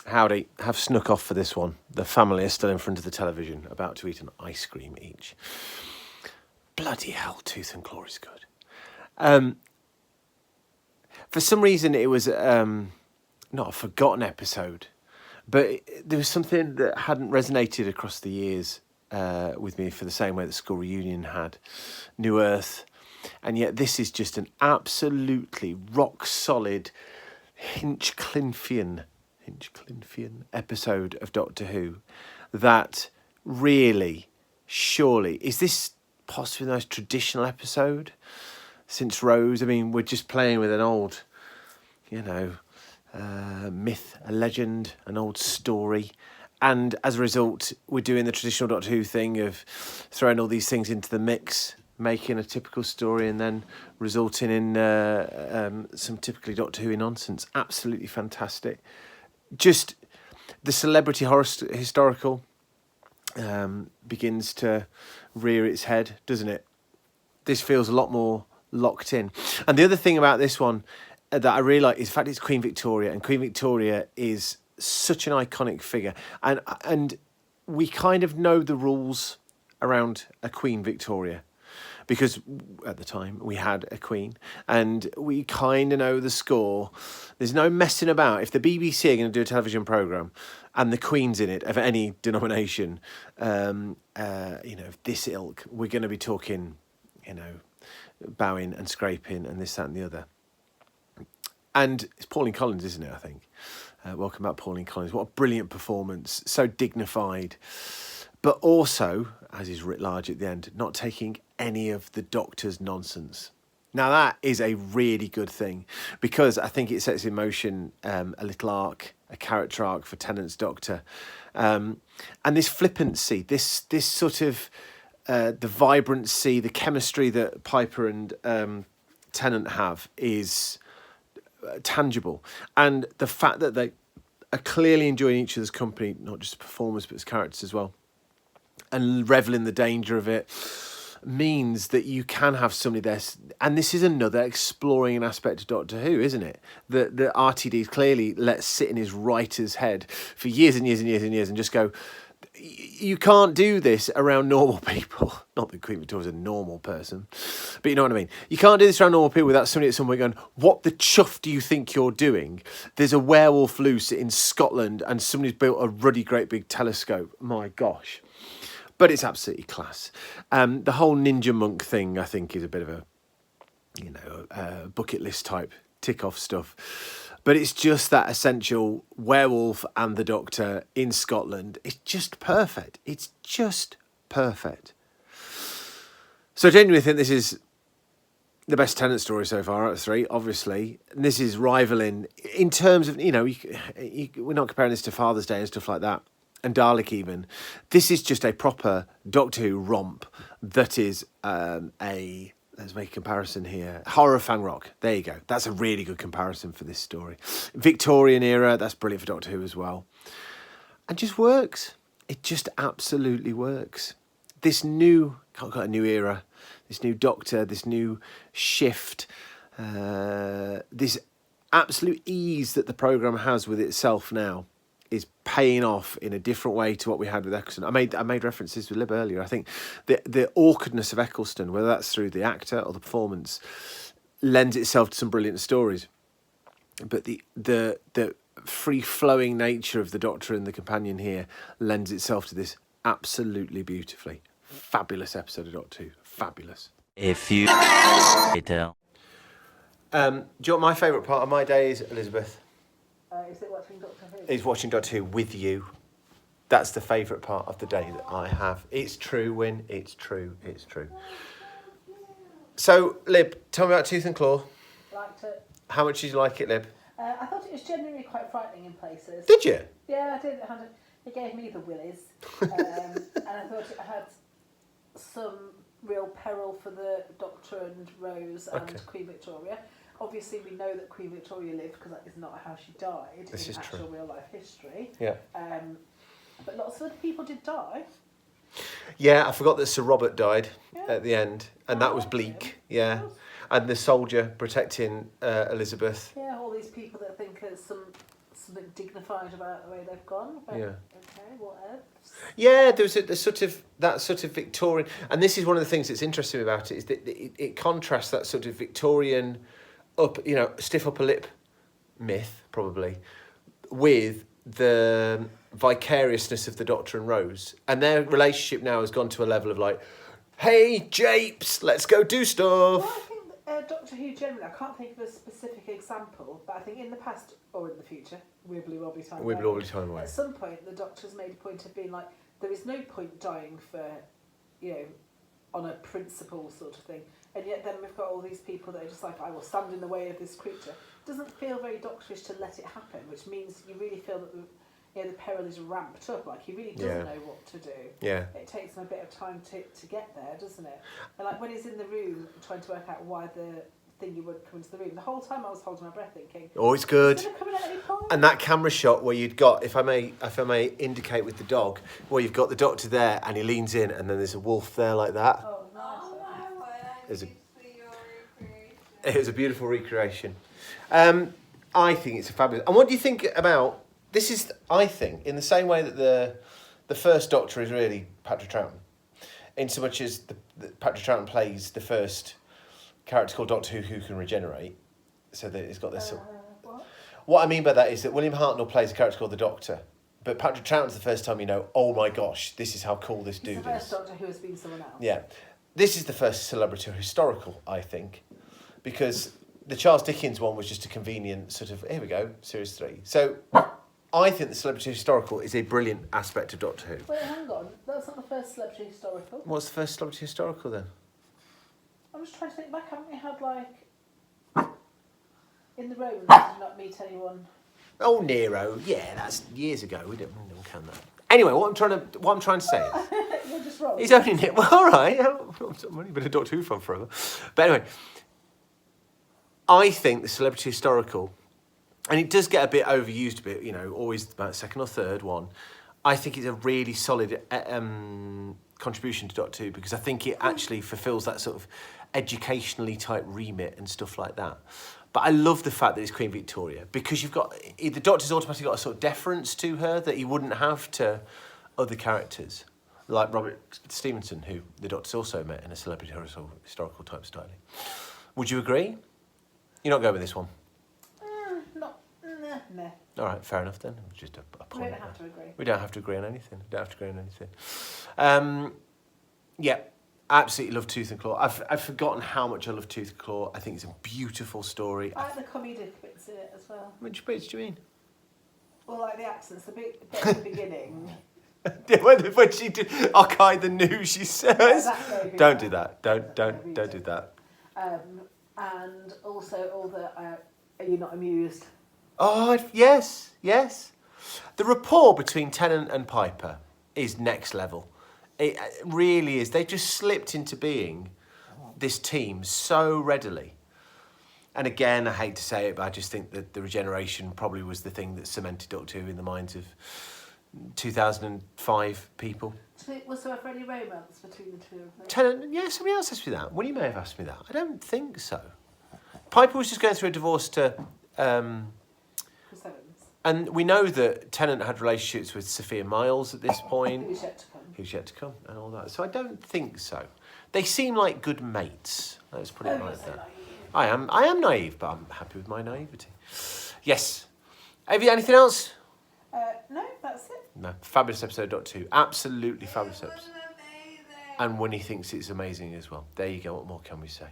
Howdy, have snuck off for this one. The family is still in front of the television, about to eat an ice cream each. Bloody hell, Tooth and Claw is good. For some reason, it was not a forgotten episode, but there was something that hadn't resonated across the years with me for the same way that School Reunion had. New Earth. And yet this is just an absolutely rock-solid Hinchcliffean episode of Doctor Who that really, surely, is this possibly the most traditional episode since Rose? I mean, we're just playing with an old, myth, a legend, an old story. And as a result, we're doing the traditional Doctor Who thing of throwing all these things into the mix, making a typical story and then resulting in some typically Doctor Who nonsense. Absolutely fantastic. Just the celebrity historical begins to rear its head, doesn't it? This feels a lot more locked in. And the other thing about this one that I really like is the fact it's Queen Victoria, and Queen Victoria is such an iconic figure. And we kind of know the rules around a Queen Victoria, because at the time we had a queen and we kind of know the score. There's no messing about. If the BBC are going to do a television programme and the Queen's in it, of any denomination, of this ilk, we're going to be talking, bowing and scraping and this, that and the other. And it's Pauline Collins, isn't it, I think? Welcome back, Pauline Collins. What a brilliant performance. So dignified. But also, as is writ large at the end, not taking any of the Doctor's nonsense. Now, that is a really good thing, because I think it sets in motion a little arc, a character arc for Tennant's Doctor. And this flippancy, this sort of the vibrancy, the chemistry that Piper and Tennant have is tangible. And the fact that they are clearly enjoying each other's company, not just as performers, but as characters as well, and revel in the danger of it, means that you can have somebody there. And this is another exploring an aspect of Doctor Who, isn't it? That RTD clearly let sit in his writer's head for years and years and years and years and just go, you can't do this around normal people. Not that Queen Victoria's a normal person, but you know what I mean. You can't do this around normal people without somebody at some point going, what the chuff do you think you're doing? There's a werewolf loose in Scotland and somebody's built a ruddy great big telescope. My gosh. But it's absolutely class. The whole ninja monk thing, I think, is a bit of a bucket list type tick-off stuff. But it's just that essential werewolf and the Doctor in Scotland. It's just perfect. It's just perfect. So I genuinely think this is the best Tennant story so far out of 3, obviously. And this is rivaling in terms of, we're not comparing this to Father's Day and stuff like that. And Dalek even. This is just a proper Doctor Who romp that is let's make a comparison here. Horror of Fang Rock. There you go. That's a really good comparison for this story. Victorian era, that's brilliant for Doctor Who as well. And just works. It just absolutely works. This new, got a new era, this new Doctor, this new shift, this absolute ease that the programme has with itself now is paying off in a different way to what we had with Eccleston. I made references with Lib earlier. I think the awkwardness of Eccleston, whether that's through the actor or the performance, lends itself to some brilliant stories. But the free-flowing nature of the Doctor and the companion here lends itself to this absolutely beautifully. Fabulous episode of Doctor Who. Fabulous. If you later. Do you know what my favourite part of my day is, Elizabeth? Is it watching Doctor Who? Is watching Doctor Who with you. That's the favourite part of the day that I have. It's true, Win. It's true. It's true. So, Lib, tell me about Tooth and Claw. Liked it. How much did you like it, Lib? I thought it was genuinely quite frightening in places. Did you? Yeah, I did. It gave me the willies. And I thought it had some real peril for the Doctor and Rose and Queen Victoria. Obviously, we know that Queen Victoria lived because that is not how she died in actual real life history. Yeah. But lots of other people did die. Yeah, I forgot that Sir Robert died at the end, and that was bleak. Yeah, and the soldier protecting Elizabeth. Yeah, all these people that think there's some something dignified about the way they've gone. But, Yeah. Okay, what else? Yeah, there's that sort of Victorian, and this is one of the things that's interesting about it is that it contrasts that sort of Victorian stiff upper lip myth probably with the vicariousness of the Doctor and Rose, and their relationship now has gone to a level of like, hey Japes, let's go do stuff. Well, I think Doctor Who generally, I can't think of a specific example, but I think in the past or in the future, wibbly wobbly time away, at some point the Doctor's made a point of being like, there is no point dying for, on a principle sort of thing, and yet then we've got all these people that are just like, I will stand in the way of this creature. It doesn't feel very doctorish to let it happen, which means you really feel that the peril is ramped up, like he really doesn't know what to do. Yeah. It takes him a bit of time to get there, doesn't it? And like when he's in the room trying to work out why the thingy wouldn't come into the room, the whole time I was holding my breath thinking, oh, it's good. Is it coming at any point? And that camera shot where you'd got, if I may indicate with the dog, where you've got the Doctor there and he leans in and then there's a wolf there like that. Oh, nice. It was a beautiful recreation. I think it's a fabulous. And what do you think about this? Is, I think, in the same way that the first Doctor is really Patrick Troughton, in so much as Patrick Troughton plays the first character called Doctor Who can regenerate, so that it's got this. What I mean by that is that William Hartnell plays a character called the Doctor, but Patrick Troughton's the first time oh my gosh, this is how cool this dude is. The first Doctor Who has been someone else. Yeah, this is the first celebrity historical, I think, because the Charles Dickens one was just a convenient sort of, here we go, series 3. So I think the celebrity historical is a brilliant aspect of Doctor Who. Wait, hang on. That's not the first celebrity historical. What's the first celebrity historical then? I'm just trying to think back. Haven't we had like in the Romans? Did you not meet anyone? Oh, Nero. Yeah, that's years ago. We don't count that. Anyway, what I'm trying to say is, You're just wrong. he's only well, all right. I've only been a Doctor Who fan forever. But anyway, I think the celebrity historical, and it does get a bit overused, always about second or third one. I think it's a really solid contribution to Doctor Who because I think it actually fulfills that sort of educationally type remit and stuff like that. But I love the fact that it's Queen Victoria because the Doctor's automatically got a sort of deference to her that he wouldn't have to other characters, like Robert Stevenson, who the Doctor's also met in a celebrity historical type styling. Would you agree? You're not going with this one? Nah. All right, fair enough then. Just a point. We don't have to agree. We don't have to agree on anything. Yeah, absolutely love Tooth and Claw. I've forgotten how much I love Tooth and Claw. I think it's a beautiful story. I like the comedic bits in it as well. Which bits do you mean? Well, like the accents, the bit at the beginning. when she did, okay, the news she says. Yeah, don't do that. Don't do that. And also all the are you not amused? Oh yes. The rapport between Tennant and Piper is next level. It really is. They've just slipped into being this team so readily. And again, I hate to say it, but I just think that the regeneration probably was the thing that cemented Doctor Who in the minds of 2005 people. Was there ever any romance between the two of them? Tennant, yeah, somebody else asked me that. Willie may have asked me that. I don't think so. Piper was just going through a divorce to... Chris Evans. And we know that Tennant had relationships with Sophia Miles at this point. Who's yet to come. Who's yet to come and all that. So I don't think so. They seem like good mates. Let's put it like that. I am naive, but I'm happy with my naivety. Yes. Have you anything else? No, that's it. No. Fabulous episode, Doctor Who. Absolutely fabulous episode. And Winnie thinks it's amazing as well. There you go. What more can we say?